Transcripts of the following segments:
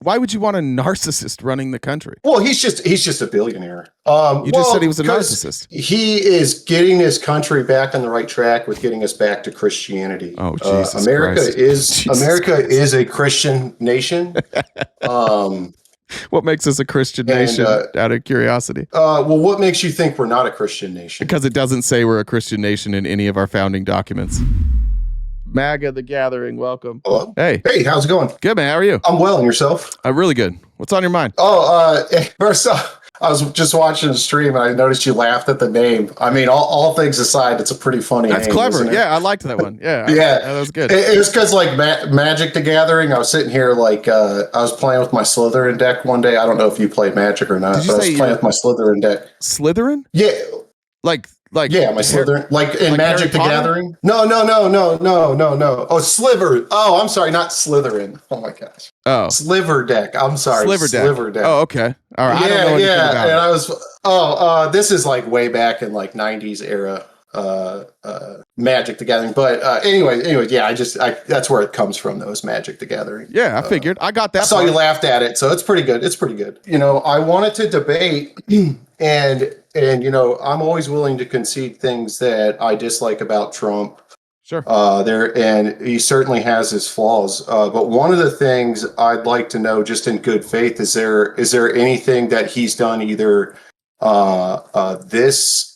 Why would you want a narcissist running the country? Well, he's just a billionaire. You just said he was a narcissist. He is getting his country back on the right track with getting us back to Christianity. Oh, Jesus America Christ. is a Christian nation. What makes us a Christian nation, out of curiosity? Well, what makes you think we're not a Christian nation? Because it doesn't say we're a Christian nation in any of our founding documents. Maga, the Gathering, welcome. Hello. Hey, how's it going? good, man. How are you? I'm well, and yourself? Really good. What's on your mind? First off, I was just watching the stream and I noticed you laughed at the name. I mean, all things aside, it's a pretty funny That's name. clever. Isn't it? Yeah, I liked that one. Yeah. That was good. It was because like Magic the Gathering, I was sitting here like I was playing with my Slytherin deck one day. I don't know if you played Magic or not, Did you but I say was playing with my Slytherin deck. Slytherin? Yeah. Yeah, my Slytherin, like in like Magic the Gathering. No. Oh, Sliver. Oh, I'm sorry, not Slytherin. Oh my gosh. Oh, Sliver deck. I'm sorry, Sliver deck. Oh, okay. All right. I don't know anything about and it. I was. This is like way back in like '90s era. Magic the Gathering. But anyway, yeah. That's where it comes from. Those Magic the Gathering. Yeah, I figured. I got that. I saw you laughed at it, so it's pretty good. It's pretty good. You know, I wanted to debate, and you know, I'm always willing to concede things that I dislike about Trump. Sure. And he certainly has his flaws. But one of the things I'd like to know, just in good faith, is there anything that he's done either this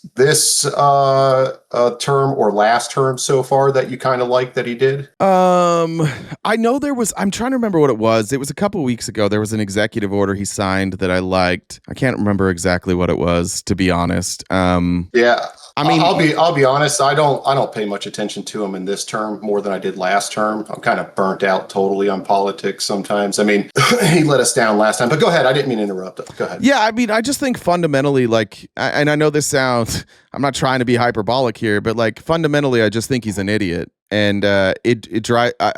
term or last term so far that you kind of like that he did? I know I'm trying to remember what it was. It was a couple weeks ago. There was an executive order he signed that I liked. I can't remember exactly what it was, to be honest. Yeah. I mean, I'll be honest. I don't pay much attention to him in this term more than I did last term. I'm kind of burnt out totally on politics sometimes. I mean, he let us down last time. But go ahead. I didn't mean to interrupt. Go ahead. Yeah, I mean, I just think fundamentally, like, and I know this sounds, I'm not trying to be hyperbolic here, but like fundamentally, I just think he's an idiot. And I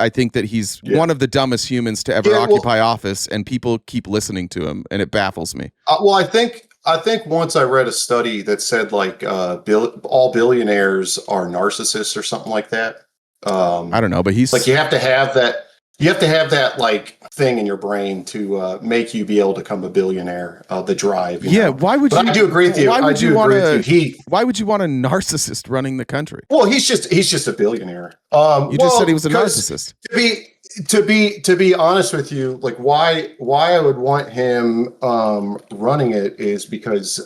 think that he's one of the dumbest humans to ever occupy office, and people keep listening to him, and it baffles me. Well, I think once I read a study that said like all billionaires are narcissists or something like that. I don't know, but he's like, you have to have that like thing in your brain to make you be able to become a billionaire. The drive. You know? Why would you? But I do agree with you. Why would you want a narcissist running the country? Well, he's just a billionaire. You just said he was a narcissist. To be honest with you, like why I would want him running it is because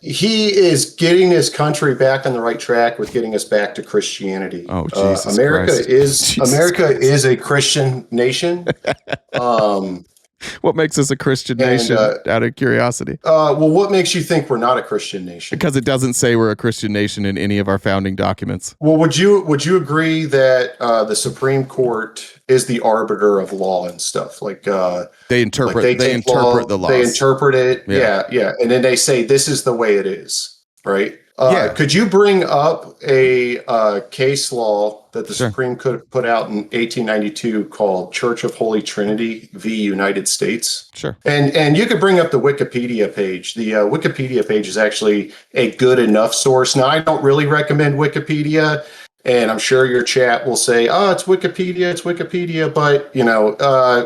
he is getting his country back on the right track with getting us back to Christianity. Oh, Jesus America Christ. is a Christian nation. What makes us a Christian nation, out of curiosity? Well, what makes you think we're not a Christian nation? Because it doesn't say we're a Christian nation in any of our founding documents. Well, would you agree that the Supreme Court is the arbiter of law and stuff? Like they interpret the laws. They interpret it. Yeah. And then they say this is the way it is, right? Could you bring up a case law that the Supreme Court put out in 1892 called Church of Holy Trinity v. United States? Sure. And you could bring up the Wikipedia page. The Wikipedia page is actually a good enough source. Now, I don't really recommend Wikipedia, and I'm sure your chat will say, "Oh, it's Wikipedia." But you know,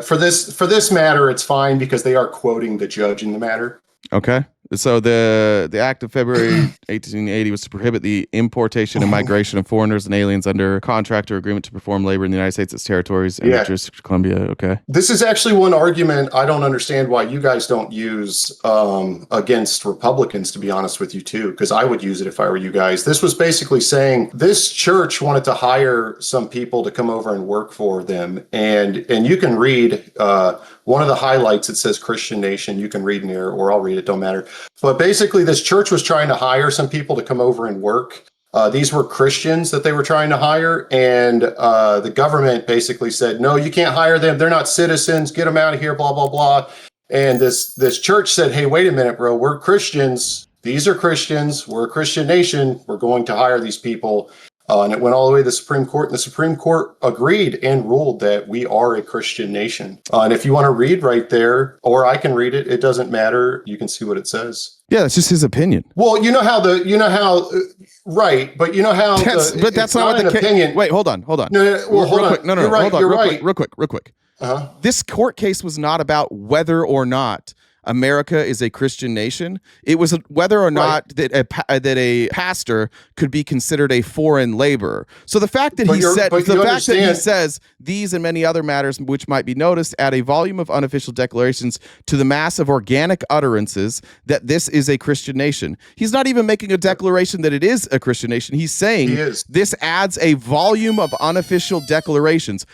for this matter, it's fine because they are quoting the judge in the matter. Okay. So the act of February 1880 was to prohibit the importation and migration of foreigners and aliens under contract or agreement to perform labor in the United States, its territories, and the District of Columbia. Okay. This is actually one argument I don't understand why you guys don't use against Republicans, to be honest with you, too, because I would use it if I were you guys. This was basically saying this church wanted to hire some people to come over and work for them. And you can read one of the highlights. It says Christian Nation. You can read in there, or I'll read it. Don't matter. But basically, this church was trying to hire some people to come over and work. These were Christians that they were trying to hire. And the government basically said, no, you can't hire them. They're not citizens. Get them out of here, blah, blah, blah. And this church said, hey, wait a minute, bro. We're Christians. These are Christians. We're a Christian nation. We're going to hire these people. And it went all the way to the Supreme Court, and the Supreme Court agreed and ruled that we are a Christian nation. And if you want to read right there, or I can read it, it doesn't matter. You can see what it says. Yeah, it's just his opinion. Well, right, but you know how, that's not what an opinion. Wait, hold on. No, well, hold on. Hold on. You're right. Real quick. This court case was not about whether or not America is a Christian nation. It was whether or not that a pastor could be considered a foreign laborer. So the fact that he says these and many other matters which might be noticed add a volume of unofficial declarations to the mass of organic utterances that this is a Christian nation. He's not even making a declaration that it is a Christian nation. He's saying this adds a volume of unofficial declarations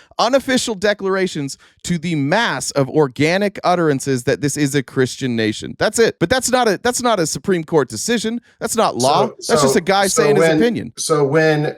to the mass of organic utterances that this is a Christian nation. That's it. But that's not a Supreme Court decision. That's not law. That's just a guy saying his opinion. So when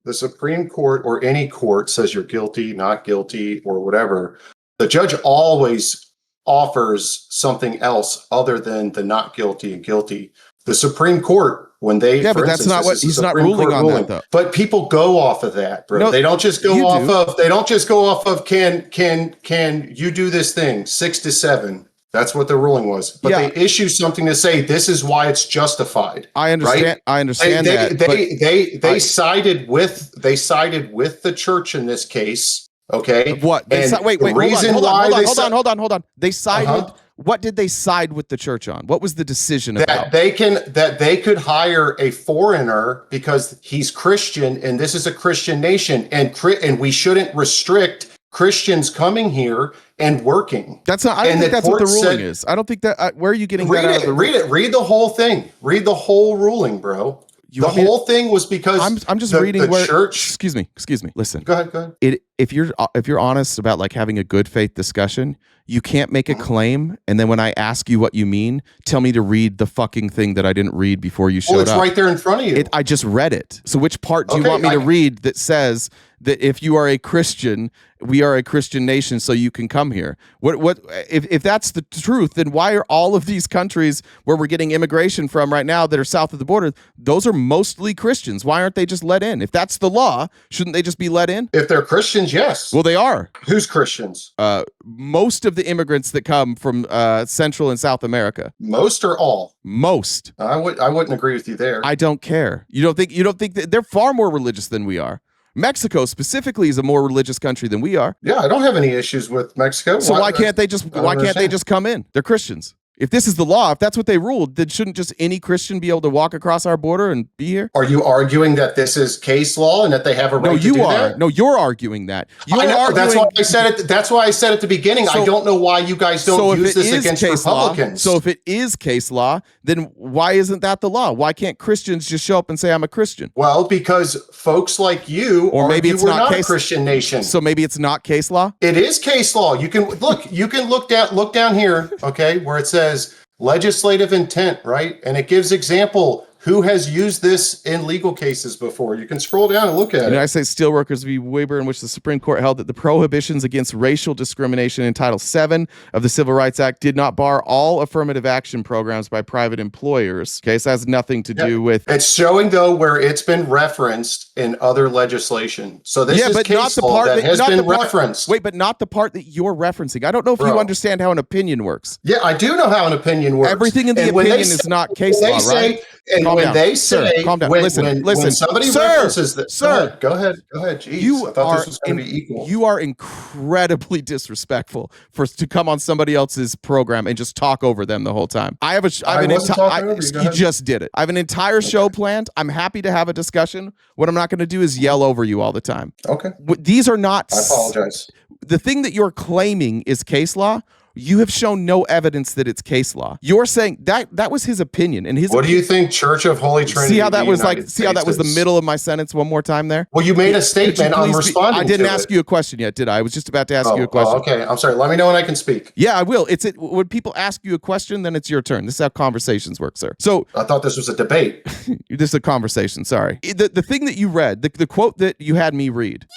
the Supreme Court or any court says you're guilty, not guilty, or whatever, the judge always offers something else other than the not guilty and guilty. The Supreme Court, when they but that's not what he's not ruling on that though. But people go off of that, bro. No, they don't just go off of can you do this thing 6-7. That's what the ruling was. But they issue something to say this is why it's justified. I understand. Right? I understand They sided with the church in this case. Okay. What? Wait. Hold on. They sided. What did they side with the church on? What was the decision about? That they could hire a foreigner because he's Christian and this is a Christian nation and we shouldn't restrict Christians coming here and working. That's not. I don't think that's what the ruling is. I don't think that. Where are you getting that out of the ruling? Read it. Read the whole thing. Read the whole ruling, bro. The whole thing was because I'm just reading where church. Excuse me. Listen. Go ahead. If you're honest about like having a good faith discussion, you can't make a claim and then when I ask you what you mean, tell me to read the fucking thing that I didn't read before you showed up. It's right there in front of you. I just read it. So which part do you want me to read that says that if you are a Christian, we are a Christian nation, so you can come here? What if that's the truth, then why are all of these countries where we're getting immigration from right now that are south of the border, those are mostly Christians? Why aren't they just let in? If that's the law, shouldn't they just be let in? If they're Christians, yes. Well, they are. Who's Christians? Most of the immigrants that come from Central and South America. Most or all? Most. I wouldn't agree with you there. I don't care. You don't think that they're far more religious than we are? Mexico specifically is a more religious country than we are. Yeah, I don't have any issues with Mexico. So why can't they just come in? They're Christians. If this is the law, if that's what they ruled, then shouldn't just any Christian be able to walk across our border and be here? Are you arguing that this is case law and that they have a right to do that? No, you're arguing that. I know. That's why I said it. That's why I said at the beginning. I don't know why you guys don't use this against Republicans. So if it is case law, then why isn't that the law? Why can't Christians just show up and say I'm a Christian? Well, because folks like you, or maybe it's not a Christian nation. So maybe it's not case law. It is case law. You can look. You can look down here. Okay, where it says legislative intent, right? And it gives example who has used this in legal cases before. You can scroll down and look at it. United States Steelworkers v. Weber, in which the Supreme Court held that the prohibitions against racial discrimination in Title VII of the Civil Rights Act did not bar all affirmative action programs by private employers. Okay, so that has nothing to do with... It's showing, though, where it's been referenced in other legislation. So this is case law that has been referenced. Wait, but not the part that you're referencing. I don't know if you understand how an opinion works. Yeah, I do know how an opinion works. Everything in the opinion is not case law, right? When they say, calm down. When somebody references that, sir, go ahead. Jeez, I thought this was going to be equal. You are incredibly disrespectful to come on somebody else's program and just talk over them the whole time. You just did it. I have an entire show planned. I'm happy to have a discussion. What I'm not going to do is yell over you all the time. Okay. These are not. I apologize. The thing that you're claiming is case law. You have shown no evidence that it's case law. You're saying that was his opinion, and his. What do you think Church of Holy Trinity? See how that was like. See how that was the middle of my sentence. One more time there. Well, you made a statement. I'm responding. I didn't ask you a question yet, did I? I was just about to ask you a question. Okay, I'm sorry. Let me know when I can speak. Yeah, I will. When people ask you a question, then it's your turn. This is how conversations work, sir. So I thought this was a debate. This is a conversation. Sorry. The thing that you read, the quote that you had me read,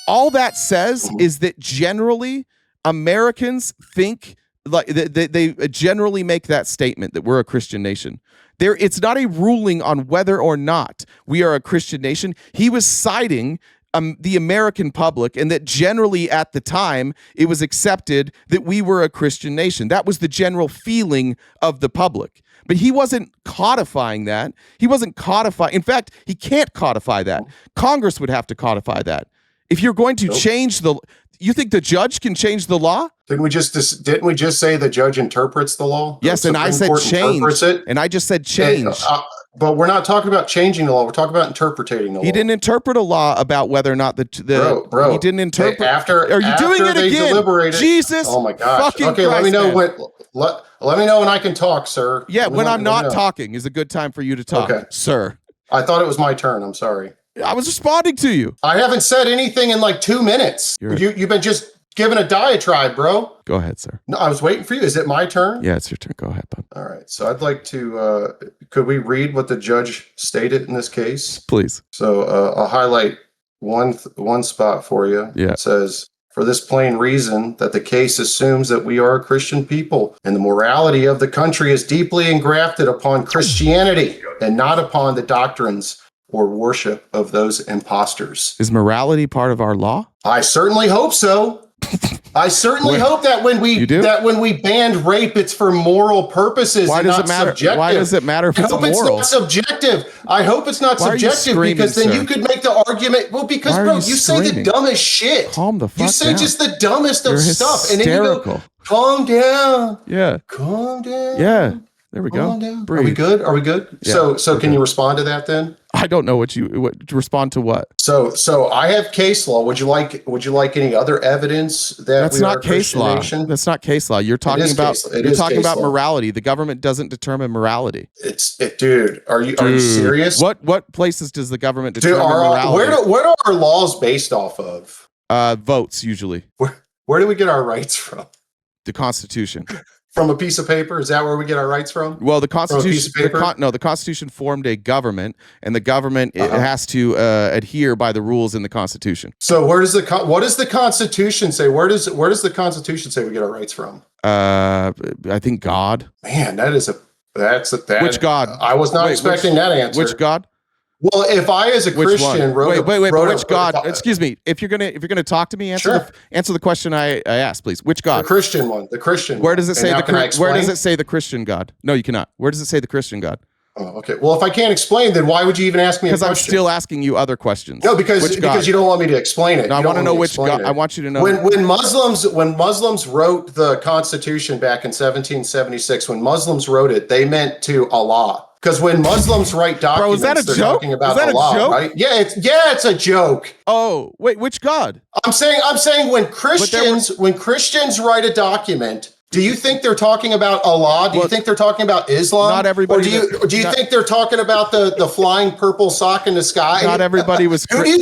all that says is that generally Americans think. Like they generally make that statement that we're a Christian nation. It's not a ruling on whether or not we are a Christian nation. He was citing the American public, and that generally at the time it was accepted that we were a Christian nation. That was the general feeling of the public. But he wasn't codifying that. In fact, he can't codify that. Congress would have to codify that. If you're going to change you think the judge can change the law? Didn't we just say the judge interprets the law? Yes, and I said change. And I just said change. But we're not talking about changing the law. We're talking about interpreting the law. He didn't interpret a law about whether or not bro. He didn't interpret. Are you doing it again? Jesus. Oh my gosh. Okay, Christ, let me know let me know when I can talk, sir. Yeah, when I'm not talking is a good time for you to talk, sir. I thought it was my turn. I'm sorry. I was responding to you. I haven't said anything in like 2 minutes. You've been just giving a diatribe, bro. Go ahead, sir. No, I was waiting for you. Is it my turn? Yeah, it's your turn. Go ahead, bud. All right. So I'd like to, could we read what the judge stated in this case? Please. So I'll highlight one spot for you. Yeah. It says, for this plain reason that the case assumes that we are a Christian people and the morality of the country is deeply engrafted upon Christianity and not upon the doctrines or worship of those imposters. Is morality part of our law? I certainly hope so. I certainly hope that when we banned rape, it's for moral purposes. Why does it matter? Subjective. Why does it matter if it's moral? It's not subjective. I hope it's not subjective because then you could make the argument. Well, because bro, you say the dumbest shit. Calm the fuck down. You say just the dumbest of stuff, and then you go, calm down. Yeah. Calm down. Yeah. There we go. Are we good? Are we good? Yeah, so can you respond to that then? I don't know what respond to what. So I have case law. Would you like any other evidence that that's not case law? That's not case law. You're talking about morality. The government doesn't determine morality. Dude, are you serious? What places does the government determine morality? Where are our laws based off of? Votes usually. Where do we get our rights from? The Constitution. From a piece of paper? Is that where we get our rights from? Well, the Constitution. The Constitution formed a government, and the government it has to adhere by the rules in the Constitution. So, what does the Constitution say? Where does the Constitution say we get our rights from? I think God. Man, that's which God? I was not expecting that answer. Which God? Well, if I as a Christian wrote which God? Excuse me. If you're gonna talk to me, answer the question I asked, please. Which God? The Christian one. Where does it say where does it say the Christian God? No, you cannot. Where does it say the Christian God? Oh, okay. Well, if I can't explain, then why would you even ask me a question? Because I'm still asking you other questions. No, because you don't want me to explain it. No, I want to know which God. I want you to know. When Muslims wrote the Constitution back in 1776, when Muslims wrote it, they meant to Allah. Because when Muslims write documents, they're talking about Allah, right? Yeah, it's a joke. Oh, wait, which God? I'm saying when Christians write a document, do you think they're talking about Allah? Do you think they're talking about Islam? Not everybody. Or do you think they're talking about the flying purple sock in the sky? Not everybody was. Who do you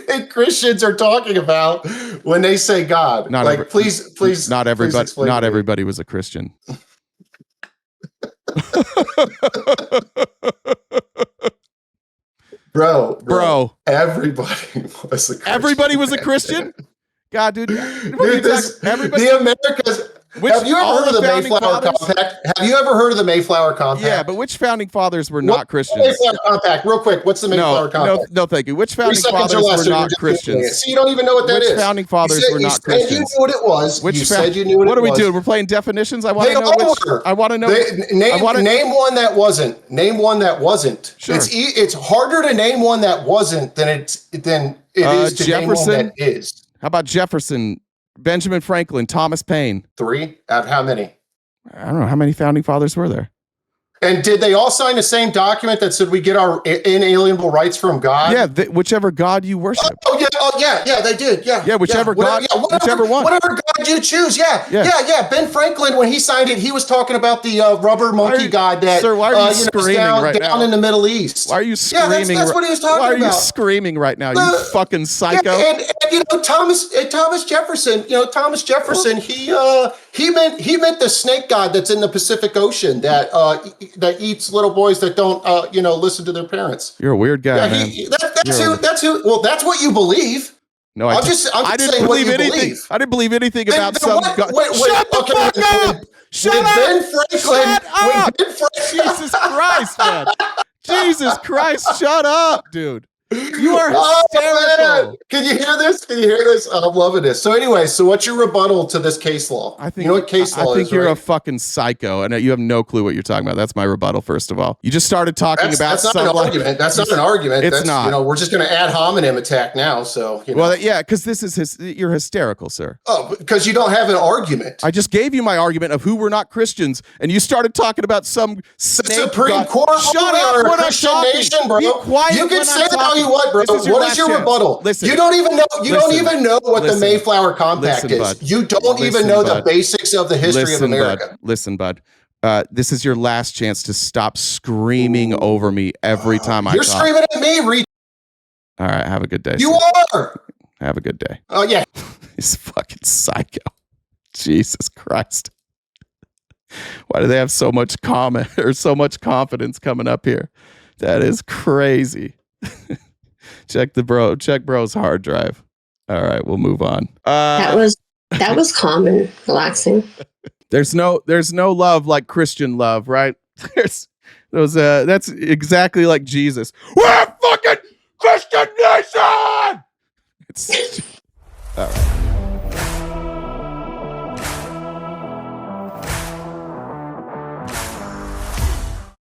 think Christians are talking about when they say God? Please. Not everybody. Not everybody was a Christian. Bro. Everybody was a Christian. God, dude. The Americas. Have you ever heard of the Mayflower Compact? Have you ever heard of the Mayflower Compact? Yeah, but which founding fathers were not Christians? Mayflower Compact, real quick. What's the Mayflower Compact? No, thank you. Which founding fathers were not Christians? So you don't even know what that is. Which founding fathers were not Christians? You knew what it was. You said you knew what it was. What are we doing? We're playing definitions? I want to know which. I want to know. Name one that wasn't. Name one that wasn't. Sure. It's harder to name one that wasn't than it is to name one that is. How about Jefferson? Benjamin Franklin, Thomas Paine. 3? Out of how many? I don't know. How many founding fathers were there? And did they all sign the same document that said we get our inalienable rights from God? Yeah, whichever God you worship. Yeah, they did. Yeah, whichever God, whichever one. Whatever God you choose. Yeah. Ben Franklin, when he signed it, he was talking about the rubber monkey god that sir, why are you screaming down in the Middle East. Why are you screaming? Yeah, that's what he was talking about. Why are you screaming right now? You fucking psycho. And Thomas Jefferson. Thomas Jefferson. He meant the snake god that's in the Pacific Ocean that eats little boys that don't listen to their parents. You're a weird guy, man. That's who. Well, that's what you believe. No, I didn't believe anything. I didn't believe anything about some God. Shut the fuck up! Shut up! Ben Franklin. Jesus Christ, man! Jesus Christ, shut up, dude. You are hysterical. Man. Can you hear this? Can you hear this? I'm loving this. So anyway, so what's your rebuttal to this case law? I think you know what case law is, I think you're right? a fucking psycho, and you have no clue what you're talking about. That's my rebuttal. First of all, you just started talking about that's not an argument. That's not an argument. It's that's, not. You know, we're just going to ad hominem attack now. So you know. Well, yeah, because this is you're hysterical, sir. Oh, because you don't have an argument. I just gave you my argument of who were not Christians, and you started talking about some Supreme Court. Shut up when I'm talking. Nation, bro. Be quiet. You can say it all you want, bro. What is your rebuttal? Listen, you don't even know. You don't even know what the Mayflower Compact is. Bud. You don't even know the basics of the history of America. Listen, bud. This is your last chance to stop screaming over me every time I talk. You're screaming at me, All right, have a good day. You are. Have a good day. Oh, yeah. He's fucking psycho. Jesus Christ. Why do they have so much comment or so much confidence coming up here? That is crazy. Check bro's hard drive. All right, we'll move on. That was calm and relaxing. There's no love like Christian love, right? That's exactly like Jesus. We're fucking Christian nation. It's all right.